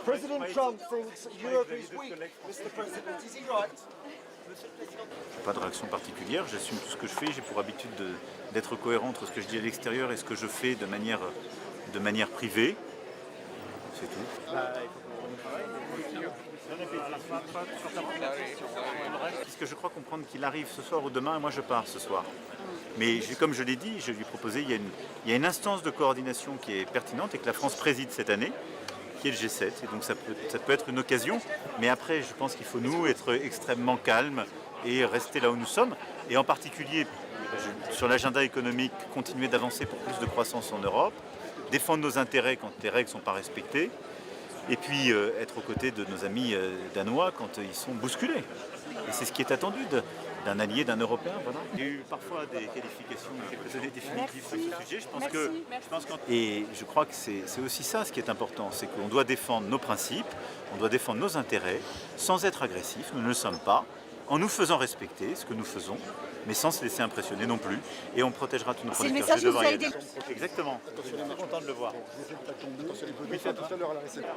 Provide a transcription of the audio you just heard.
President Trump thinks Europe is weak, Mr. President. Is he right? Pas de réaction particulière, j'assume tout ce que je fais, j'ai pour habitude d'être cohérent entre ce que je dis à l'extérieur et ce que je fais de manière privée. C'est tout. Puisque je crois comprendre qu'il arrive ce soir ou demain, et moi je pars ce soir. Mais comme je l'ai dit, je lui ai proposé, il y a une instance de coordination qui est pertinente et que la France préside cette année, qui est le G7. Et donc ça peut être une occasion, mais après je pense qu'il faut nous être extrêmement calmes et rester là où nous sommes. Et en particulier, sur l'agenda économique, continuer d'avancer pour plus de croissance en Europe, défendre nos intérêts quand les règles ne sont pas respectées, et puis être aux côtés de nos amis danois quand ils sont bousculés. Et c'est ce qui est attendu d'un allié, d'un Européen. Voilà. Il y a eu parfois des qualifications quelques années définitives sur ce sujet. Et je crois que c'est aussi ça ce qui est important, c'est qu'on doit défendre nos principes, on doit défendre nos intérêts sans être agressif, nous ne le sommes pas, en nous faisant respecter ce que nous faisons, mais sans se laisser impressionner non plus. Et on protégera tous nos producteurs. C'est le message que vous avez dit. Exactement. Je suis content de le voir. Oui, tout à l'heure à la réception.